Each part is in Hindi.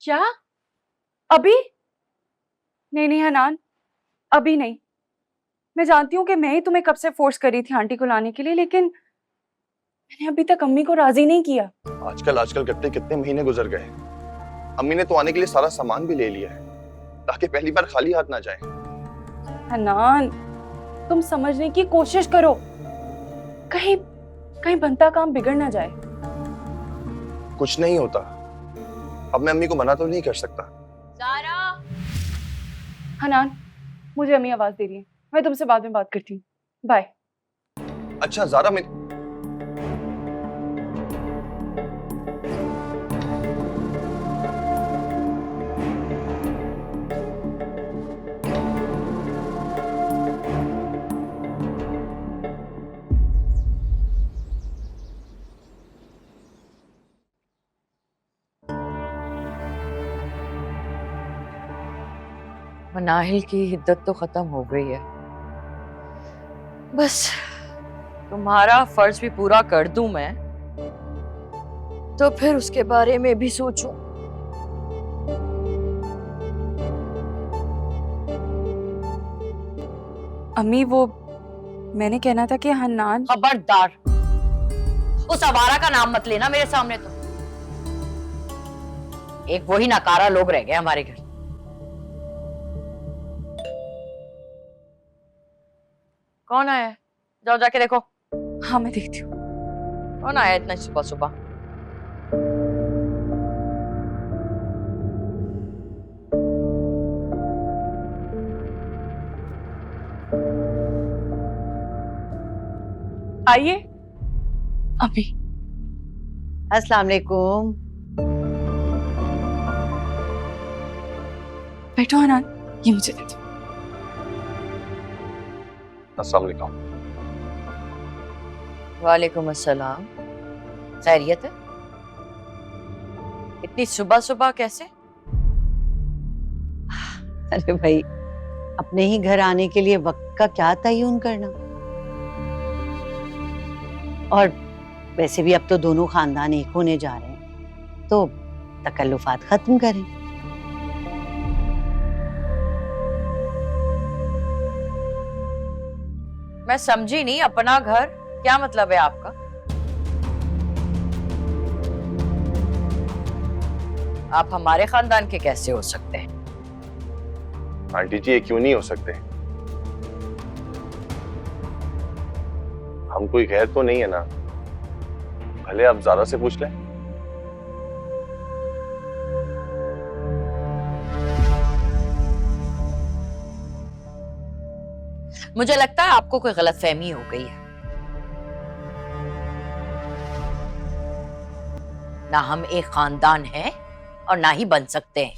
क्या? अभी? नहीं नहीं हनान, अभी नहीं। मैं जानती हूँ कि मैं ही तुम्हें कब से फोर्स कर रही थी आंटी को लाने के लिए, लेकिन मैंने अभी तक अम्मी को राजी नहीं किया। आजकल आजकल करते कितने महीने गुजर गए। अम्मी ने तो आने के लिए सारा सामान भी ले लिया है ताकि पहली बार खाली हाथ ना जाए। हनान, तुम समझने की कोशिश करो, कहीं कहीं बनता काम बिगड़ ना जाए। कुछ नहीं होता। अब मैं अम्मी को मना तो नहीं कर सकता। ज़ारा। हनान, मुझे अम्मी आवाज दे रही है, मैं तुमसे बाद में बात करती हूँ। बाय। अच्छा ज़ारा, मैं मनाहिल की हिद्दत तो खत्म हो गई है, बस तुम्हारा फर्ज भी पूरा कर दूं मैं तो फिर उसके बारे में भी सोचूं। अम्मी, वो मैंने कहना था कि हनान। खबरदार उस आवारा का नाम मत लेना मेरे सामने। तो एक वही नकारा लोग रह गए हमारे घर। कौन आया है? जाओ जाके देखो। हाँ मैं देखती हूँ। कौन आया इतना सुबह सुबह? आइए अभी। अस्सलाम वालेकुम। बैठो हनान, ये मुझे दे दो। अस्सलाम वालेकुम। वालेकुम अस्सलाम। खैरियत है? इतनी सुबह सुबह कैसे? अरे भाई, अपने ही घर आने के लिए वक्त का क्या तय्युन करना। और वैसे भी अब तो दोनों खानदान एक होने जा रहे हैं, तो तकल्लुफात खत्म करें। मैं समझी नहीं, अपना घर क्या मतलब है आपका? आप हमारे खानदान के कैसे हो सकते हैं? आंटी जी, ये क्यों नहीं हो सकते? हम कोई गैर तो नहीं है ना? भले आप ज़ारा से पूछ लें। मुझे लगता है आपको कोई गलतफहमी हो गई है। ना हम एक खानदान हैं और ना ही बन सकते हैं।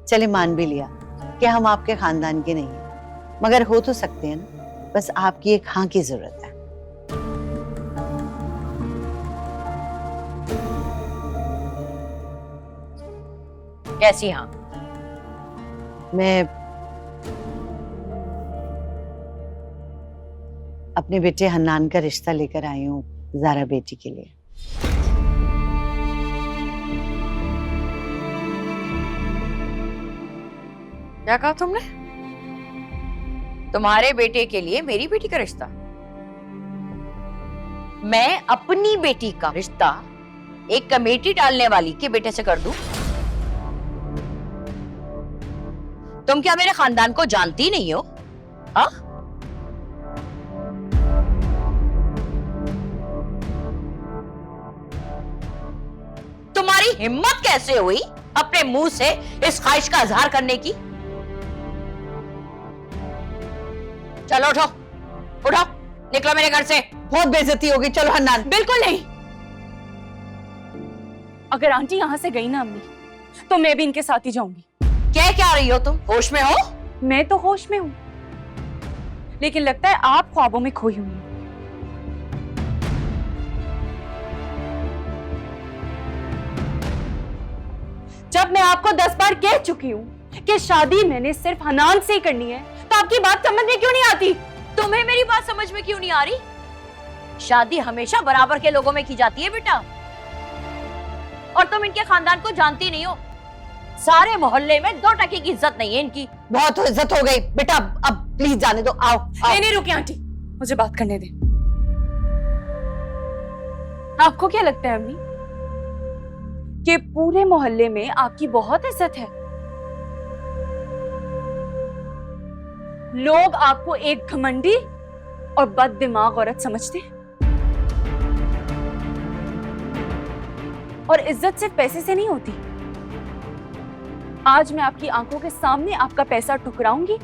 चले, मान भी लिया कि हम आपके खानदान के नहीं हैं, मगर हो तो सकते हैं ना। बस आपकी एक हाँ की जरूरत है। कैसी हाँ? मैं अपने बेटे हन्नान का रिश्ता लेकर आई हूँ ज़ारा बेटी के लिए। क्या कहा तुमने? तुम्हारे बेटे के लिए मेरी बेटी का रिश्ता? मैं अपनी बेटी का रिश्ता एक कमेटी डालने वाली के बेटे से कर दूं? तुम क्या मेरे खानदान को जानती नहीं हो? हाँ? तुम्हारी हिम्मत कैसे हुई अपने मुंह से इस ख्वाहिश का इजहार करने की? चलो उठो, उठो, निकलो मेरे घर से। बहुत बेइज्जती होगी। चलो हन्नान। बिल्कुल नहीं। अगर आंटी यहाँ से गई ना अम्मी, तो मैं भी इनके साथ ही जाऊंगी। क्या रही हो तुम? होश में हो? मैं तो होश में हूँ, लेकिन लगता है आप ख्वाबों में खोई हुई हैं। जब मैं आपको 10 बार कह चुकी हूँ कि शादी मैंने सिर्फ हनान से ही करनी है, तो आपकी बात समझ में क्यों नहीं आती? तुम्हें मेरी बात समझ में क्यों नहीं आ रही? शादी हमेशा बराबर के लोगों में की जाती है बेटा। और तुम इनके खानदान को जानती नहीं हो। सारे मोहल्ले में 2 टके की इज्जत नहीं है इनकी। बहुत इज्जत हो गई बेटा, अब प्लीज जाने दो। आओ, आओ। नहीं रुकिए आंटी, मुझे बात करने दें। आपको क्या लगता है अम्मी कि पूरे मोहल्ले में आपकी बहुत इज्जत है? लोग आपको एक घमंडी और बददिमाग औरत समझते हैं। और इज्जत सिर्फ पैसे से नहीं होती। आज मैं आपकी आंखों के सामने आपका पैसा ठुकराऊंगी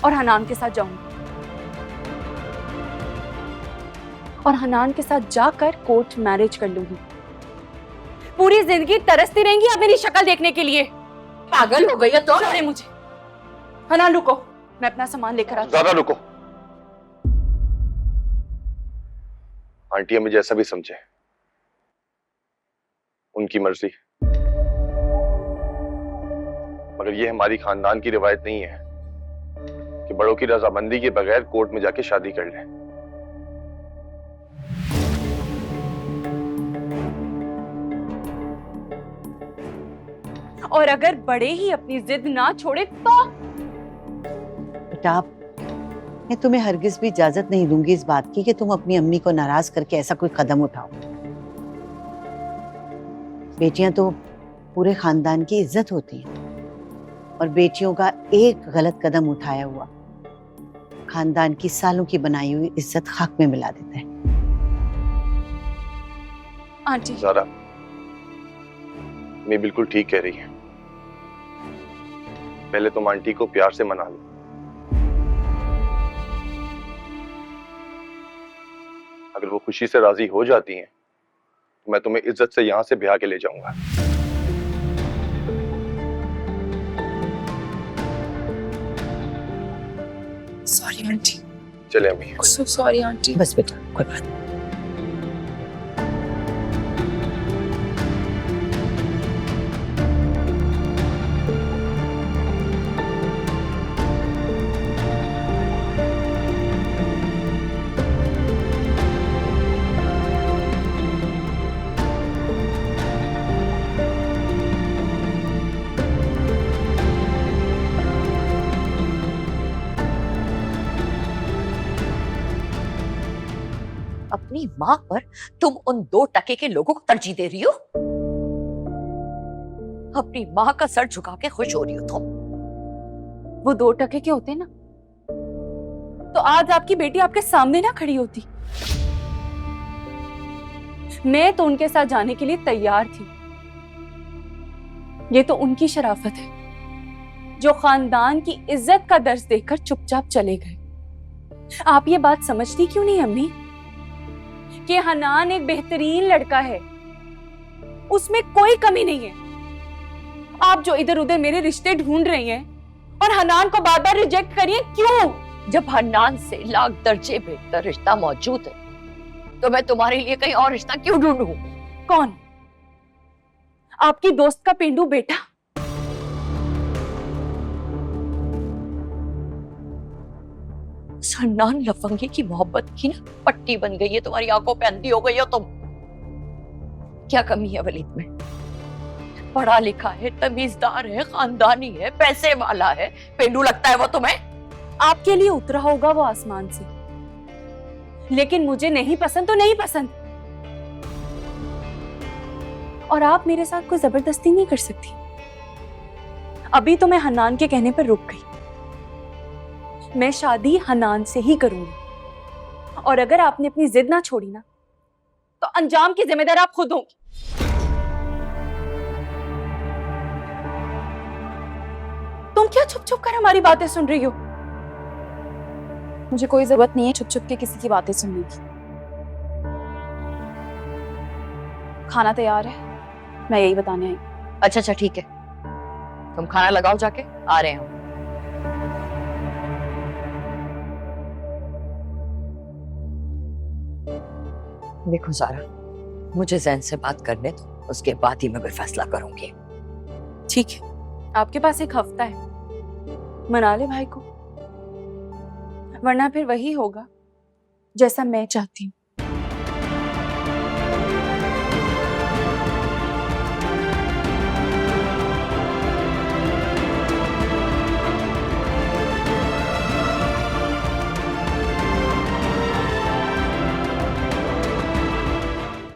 और हनान के साथ जाऊंगी, और हनान के साथ जाकर कोर्ट मैरिज कर लूंगी। पूरी जिंदगी तरसती रहेंगी आप मेरी शक्ल देखने के लिए। पागल हो गई है तो? छोड़े मुझे। हनान रुको, मैं अपना सामान लेकर आती हूँ। ज्यादा रुको। आंटी हमें जैसा भी समझे, उनकी मर्जी, मगर ये हमारी खानदान की रिवायत नहीं है कि बड़ों की रजामंदी के बगैर कोर्ट में जाके शादी कर लें। और अगर बड़े ही अपनी जिद ना छोड़े तो? बेटा, मैं तुम्हें हरगिज भी इजाजत नहीं दूंगी इस बात की कि तुम अपनी अम्मी को नाराज करके ऐसा कोई कदम उठाओ। बेटियां तो पूरे खानदान की इज्जत होती हैं, और बेटियों का एक गलत कदम उठाया हुआ खानदान की सालों की बनाई हुई इज्जत खाक में मिला देता है। आंटी, ज़ारा, मैं बिल्कुल ठीक कह रही है। पहले तुम आंटी को प्यार से मना लो। अगर वो खुशी से राजी हो जाती हैं, तो मैं तुम्हें इज्जत से यहां से ब्याह के ले जाऊंगा। Sorry aunty. चले अम्मी। So sorry aunty. बस बेटा, कोई बात नहीं। अपनी माँ पर तुम उन 2 टके के लोगों को तरजीह दे रही हो? अपनी माँ का सर झुका के खुश हो रही हो तुम? वो 2 टके के होते ना, तो आज आपकी बेटी आपके सामने ना खड़ी होती। मैं तो उनके साथ जाने के लिए तैयार थी। ये तो उनकी शराफत है जो खानदान की इज्जत का दर्स देकर चुपचाप चले गए। आप ये बात समझती क्यों नहीं अम्मी कि हनान एक बेहतरीन लड़का है, उसमें कोई कमी नहीं है। आप जो इधर उधर मेरे रिश्ते ढूंढ रही हैं और हनान को बार बार रिजेक्ट करिए, क्यों? जब हन्नान से लाख दर्जे बेहतर रिश्ता मौजूद है, तो मैं तुम्हारे लिए कहीं और रिश्ता क्यों ढूंढूं? कौन? आपकी दोस्त का पेंडू बेटा? हन्नान लफंगे की मोहब्बत की ना पट्टी बन गई है, तुम्हारी आंखों पे अंधी हो गई हो तुम। क्या कमी है वलीद में? पढ़ा लिखा है, तमीजदार है, खानदानी है, पैसे वाला है, पेंडू लगता है वो तुम्हें? आपके लिए उतरा होगा वो आसमान से, लेकिन मुझे नहीं पसंद तो नहीं पसंद। और आप मेरे साथ कोई जबरदस्ती नहीं कर सकती। अभी तो मैं हन्नान के कहने पर रुक गई। मैं शादी हन्नान से ही करूंगी, और अगर आपने अपनी जिद ना छोड़ी ना, तो अंजाम की जिम्मेदार आप खुद होंगी। तुम क्या छुप छुप कर हमारी बातें सुन रही हो? मुझे कोई जरूरत नहीं है छुप छुप के किसी की बातें सुनने की। खाना तैयार है, मैं यही बताने आई। अच्छा ठीक है, तुम खाना लगाओ जाके, आ रहे हैं हम। देखो ज़ारा, मुझे जैन से बात करने दो, उसके बाद ही मैं कोई फैसला करूंगी। ठीक है, आपके पास एक हफ्ता है, मना ले भाई को, वरना फिर वही होगा जैसा मैं चाहती हूँ।